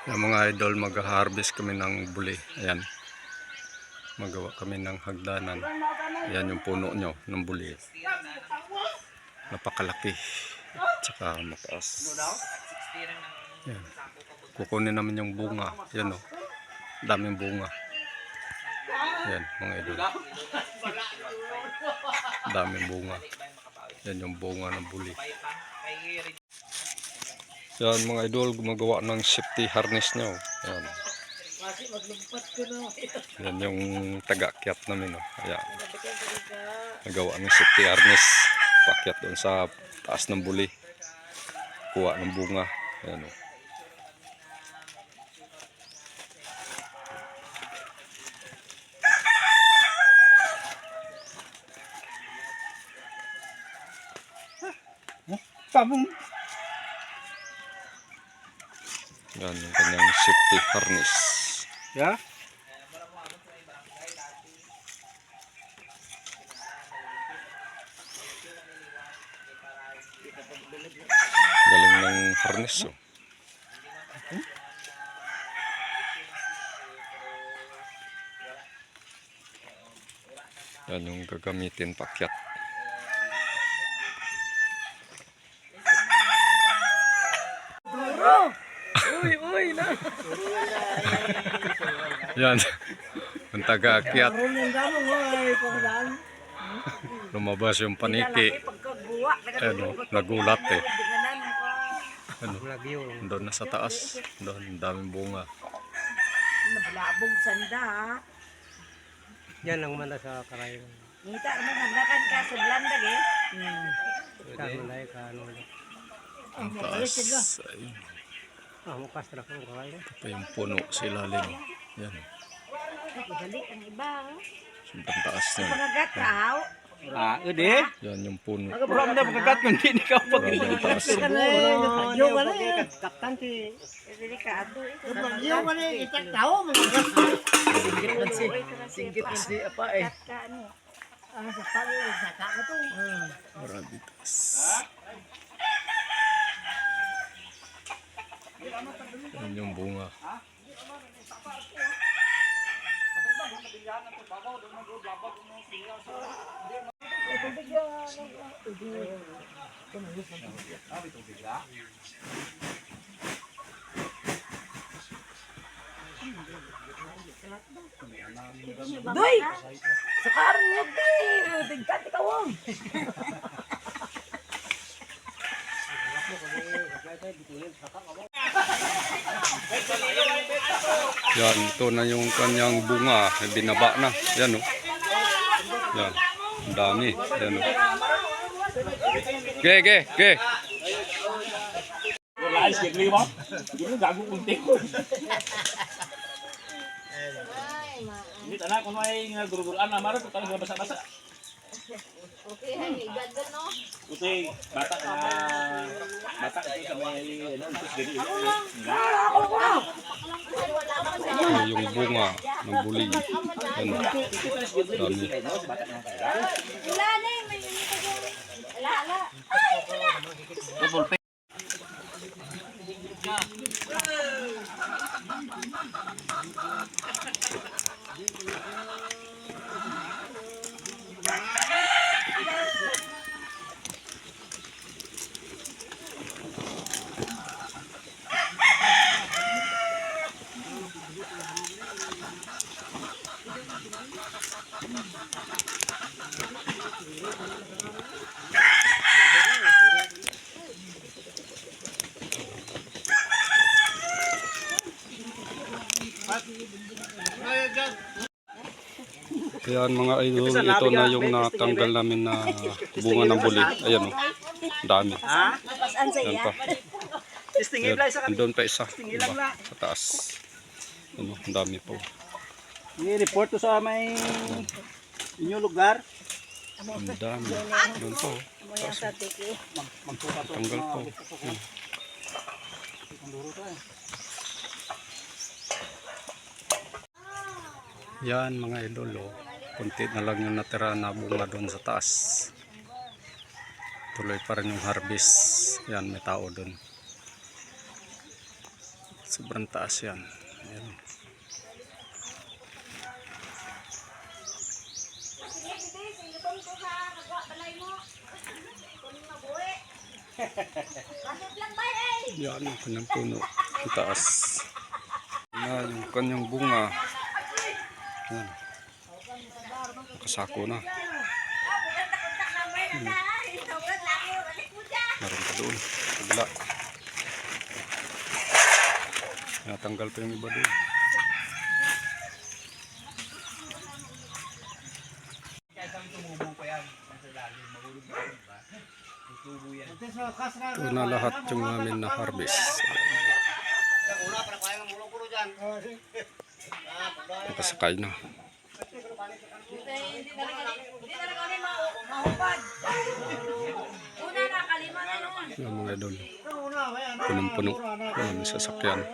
Yung mga idol, mag-harvest kami ng buli. Ayan. Magawa kami ng hagdanan. Ayan yung puno nyo ng buli. Napakalaki. Tsaka mataas. Ayan. Kukunin namin yung bunga. Ayan o. Daming bunga. Ayan mga idol. Daming bunga. Ayan yung bunga ng buli. Yan mga idol, gumagawa ng safety harness nyo. Yan. Yan yung taga-akyat namin. Oh. Ayan. Nagawa ng safety harness. Paakyat doon sa taas ng buli. Kuha ng bunga. Ayan. Oh. Yan yung kanyang safety harness. Ya. Galing ng harness. Oh. Yan yung gagamitin paakyat. Uy na. Yan. Ang taga-akyat. Lumabas yung paniki. Ano, nagulat eh. Ano, doon na sa taas. Doon, daming bunga. Nabalabog sanda. Yan lang man sa karayo. Ngita mo handakan ka sa blandag eh. Kanulay kanu. Ang taas. Ay, Mukas ra ko karayo. ito pa yung puno sa ilalim. Yan. Dali ang iba. Sobrang taas niya. Pagagat ka. Ede. Yan yung puno. Pura mo na pagkagat kun di ka pag. Sobrang taas. Yo wala kaptan ti. Dali ka ato. Yo wala itak tao mo. Singgit man si apa eh. Ka ano. Ang sa palo sa ka to. Marami taas. Yan yung bunga. Doy! Sakaran mo di. Tingkat ikawang. Yan, ito na yung kanyang bunga. Binaba na. Yan o. Yan. Ang dami. Yan o. Ge. Lại chuyện đi bóng, chúng nó gặn cũng tiếng. Ini tanah kono ay guru-guruan na maro tutang nga basa-basa. Okay, gagawin no. Uti bata itu sama ano terus jadi. Ito yung bunga ng buli. Yan o. Dami. Wala na eh. May ala. Ayan mga idol, ito na yung natanggal namin na bunga ng buli. Ayan o. Dami. Pasan sa Ayan iya. pa. Ayan, andun pa isa. Diba? Sa taas. Ano, ang dami po. I-report to sa may inyo lugar. Ang dami. Doon po. Taas. Tanggal po. Ayan. Yan mga idol oh. Kunti na lang yung natira na bunga doon sa taas. Tuloy pa rin yung harvest. Yan, may tao doon. Sobrang taas yan. Ayan. Sige, sige, sinubong ko sa nagawa balay mo. Kunin mabuhi. Bakit lang ba eh? Yan ang kanyang puno. Ang taas. Yan yung kanyang bunga. Yan. Nakasako na. Kontak-kontak number na dahil. Sobrang laki. Balik mo dyan. Meron pa doon. Kabila. Natanggal pa yung iba doon. Ito na lahat yung namin na harvest. Nakasakay na. Hindi na rin kami mahupad. Una na, kalima na yun. Yung mga idol. Punong-puno. Yan, sasakyan.